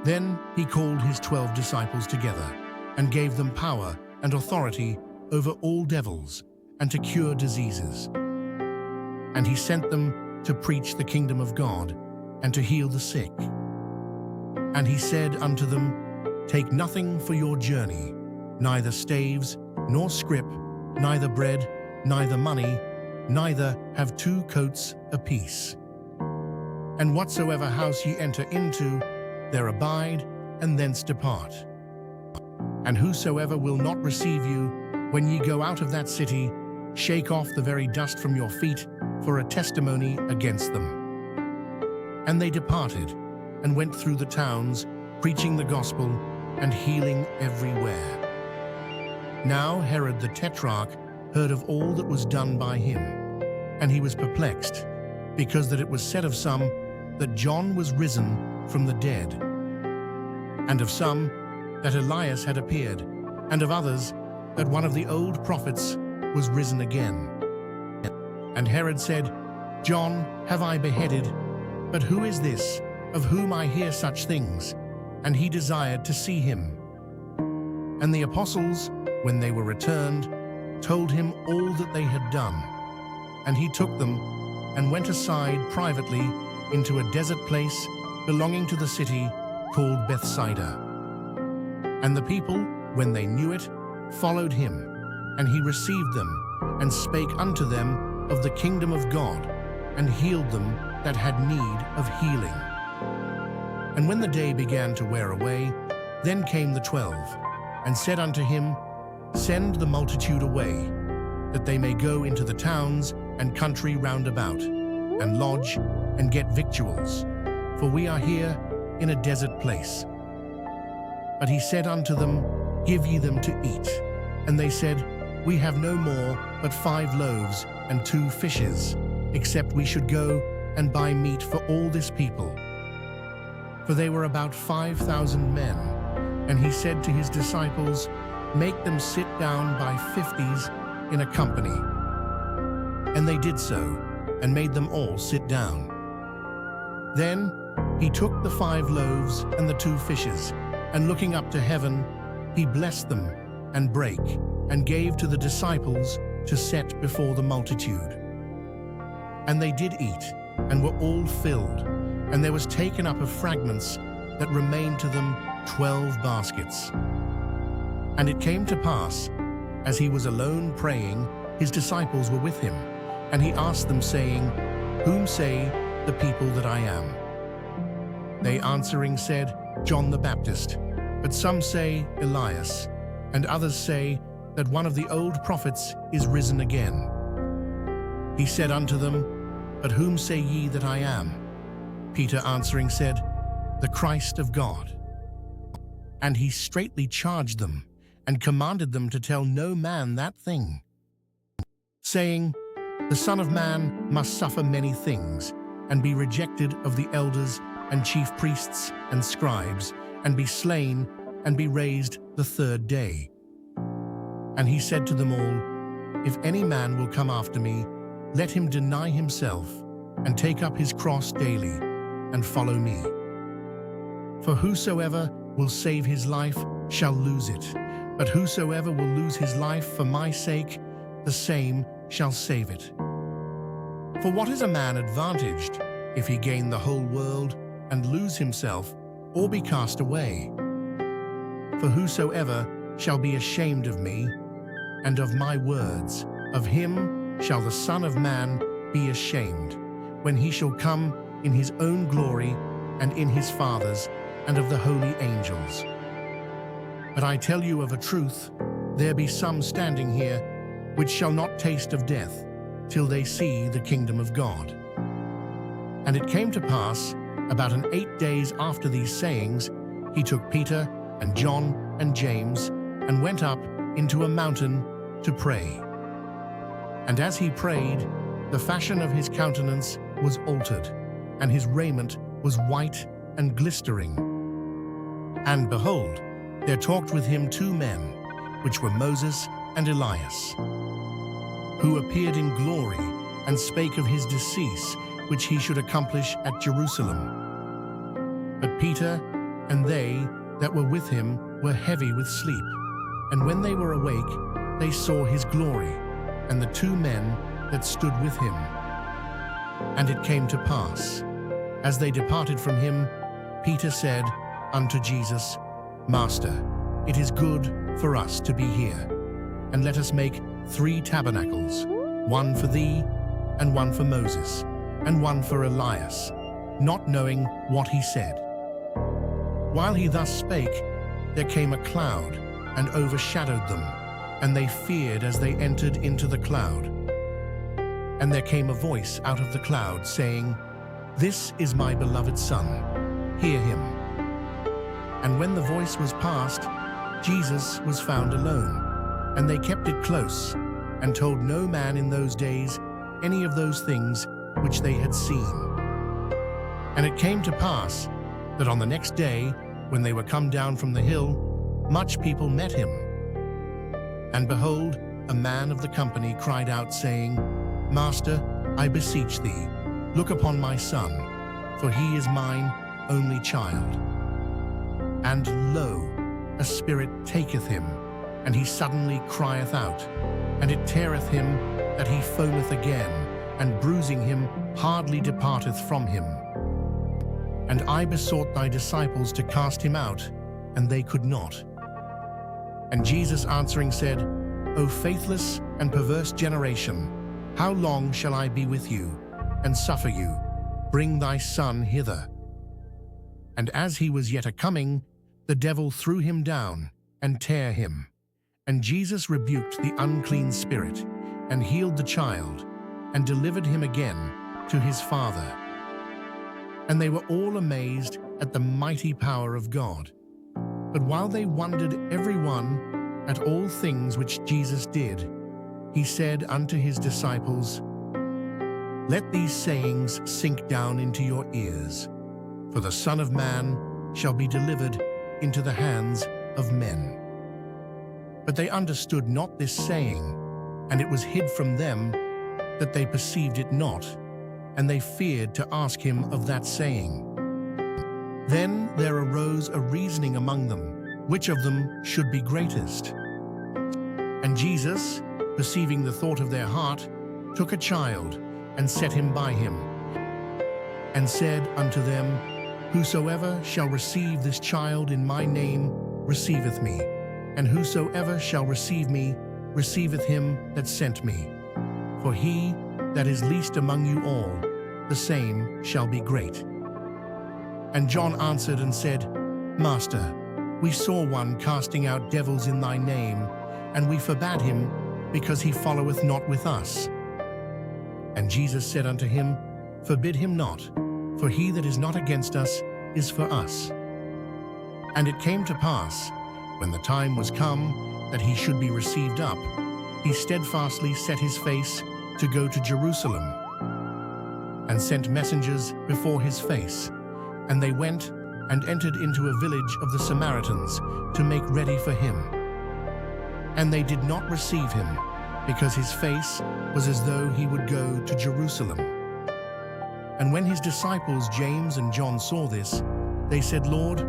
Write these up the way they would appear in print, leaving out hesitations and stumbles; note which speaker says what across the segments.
Speaker 1: Then he called his 12 disciples together and gave them power and authority over all devils and to cure diseases. And he sent them to preach the kingdom of God and to heal the sick. And he said unto them, Take nothing for your journey, neither staves, nor scrip, neither bread, neither money, neither have 2 coats apiece. And whatsoever house ye enter into, there abide, and thence depart. And whosoever will not receive you, when ye go out of that city, shake off the very dust from your feet for a testimony against them. And they departed, and went through the towns, preaching the gospel, and healing everywhere. Now Herod the Tetrarch heard of all that was done by him, and he was perplexed, because that it was said of some that John was risen from the dead, and of some that Elias had appeared, and of others that one of the old prophets was risen again. And Herod said, John have I beheaded, but who is this, of whom I hear such things? And he desired to see him. And the apostles, when they were returned, told him all that they had done. And he took them, and went aside privately into a desert place belonging to the city called Bethsaida. And the people, when they knew it, followed him, and he received them, and spake unto them of the kingdom of God, and healed them that had need of healing. And when the day began to wear away, then came the 12, and said unto him, Send the multitude away, that they may go into the towns and country round about, and lodge, and get victuals, for we are here in a desert place. But he said unto them, Give ye them to eat. And they said, We have no more but 5 loaves and 2 fishes, except we should go and buy meat for all this people. For they were about 5,000 men. And he said to his disciples, Make them sit down by 50s in a company. And they did so, and made them all sit down. Then he took the 5 loaves and the 2 fishes, and looking up to heaven, he blessed them, and brake, and gave to the disciples to set before the multitude. And they did eat, and were all filled, and there was taken up of fragments that remained to them 12 baskets. And it came to pass, as he was alone praying, his disciples were with him, and he asked them, saying, Whom say the people that I am? They answering said, John the Baptist, but some say Elias, and others say that one of the old prophets is risen again. He said unto them, But whom say ye that I am? Peter answering said, The Christ of God. And he straitly charged them, and commanded them to tell no man that thing, saying, The Son of Man must suffer many things, and be rejected of the elders and chief priests and scribes, and be slain, and be raised the 3rd day. And he said to them all, If any man will come after me, let him deny himself, and take up his cross daily, and follow me. For whosoever will save his life shall lose it, but whosoever will lose his life for my sake, the same shall save it. For what is a man advantaged, if he gain the whole world, and lose himself, or be cast away? For whosoever shall be ashamed of me, and of my words, of him shall the Son of Man be ashamed, when he shall come in his own glory, and in his Father's, and of the holy angels. But I tell you of a truth, there be some standing here, which shall not taste of death, till they see the kingdom of God. And it came to pass, about 8 days after these sayings, he took Peter and John and James, and went up into a mountain to pray. And as he prayed, the fashion of his countenance was altered, and his raiment was white and glistering. And behold, there talked with him 2 men, which were Moses and Elias, who appeared in glory, and spake of his decease, which he should accomplish at Jerusalem. But Peter and they that were with him were heavy with sleep. And when they were awake, they saw his glory, and the two men that stood with him. And it came to pass, as they departed from him, Peter said unto Jesus, Master, it is good for us to be here, and let us make 3 tabernacles, one for thee, and one for Moses, and one for Elias, not knowing what he said. While he thus spake, there came a cloud, and overshadowed them, and they feared as they entered into the cloud. And there came a voice out of the cloud, saying, This is my beloved Son, hear him. And when the voice was past, Jesus was found alone, and they kept it close, and told no man in those days any of those things which they had seen. And it came to pass that on the next day, when they were come down from the hill, much people met him. And behold, a man of the company cried out, saying, Master, I beseech thee, look upon my son, for he is mine only child. And lo, a spirit taketh him, and he suddenly crieth out, and it teareth him that he foameth again, and bruising him hardly departeth from him. And I besought thy disciples to cast him out, and they could not. And Jesus answering said, O faithless and perverse generation, how long shall I be with you, and suffer you? Bring thy son hither. And as he was yet a-coming, the devil threw him down, and tare him. And Jesus rebuked the unclean spirit, and healed the child, and delivered him again to his father. And they were all amazed at the mighty power of God. But while they wondered every one at all things which Jesus did, he said unto his disciples, Let these sayings sink down into your ears, for the Son of Man shall be delivered into the hands of men. But they understood not this saying, and it was hid from them that they perceived it not, and they feared to ask him of that saying. Then there arose a reasoning among them, which of them should be greatest. And Jesus, perceiving the thought of their heart, took a child, and set him by him, and said unto them, Whosoever shall receive this child in my name receiveth me, and whosoever shall receive me receiveth him that sent me. For he that is least among you all, the same shall be great. And John answered and said, Master, we saw one casting out devils in thy name, and we forbade him, because he followeth not with us. And Jesus said unto him, Forbid him not, for he that is not against us is for us. And it came to pass, when the time was come that he should be received up, he steadfastly set his face to go to Jerusalem, and sent messengers before his face. And they went and entered into a village of the Samaritans to make ready for him. And they did not receive him, because his face was as though he would go to Jerusalem. And when his disciples James and John saw this, they said, Lord,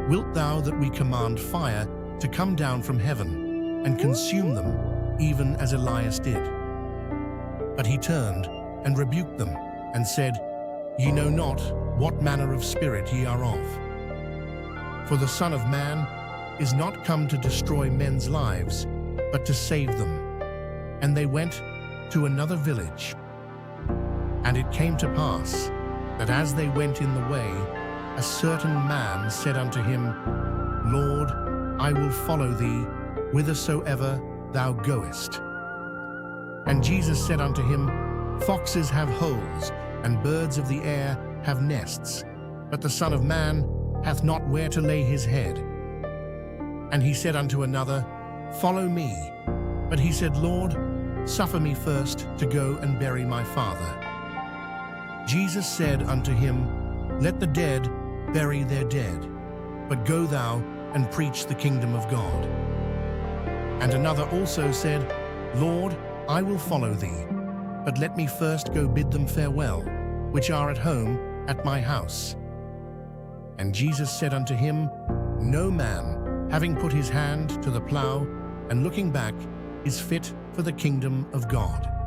Speaker 1: wilt thou that we command fire to come down from heaven, and consume them, even as Elias did? But he turned and rebuked them, and said, Ye know not what manner of spirit ye are of. For the Son of Man is not come to destroy men's lives, but to save them. And they went to another village. And it came to pass that as they went in the way, a certain man said unto him, Lord, I will follow thee whithersoever thou goest. And Jesus said unto him, Foxes have holes, and birds of the air have nests, but the Son of Man hath not where to lay his head. And he said unto another, Follow me. But he said, Lord, suffer me first to go and bury my father. Jesus said unto him, Let the dead bury their dead, but go thou and preach the kingdom of God. And another also said, Lord, I will follow thee, but let me first go bid them farewell, which are at home at my house. And Jesus said unto him, No man, having put his hand to the plough and looking back, is fit for the kingdom of God.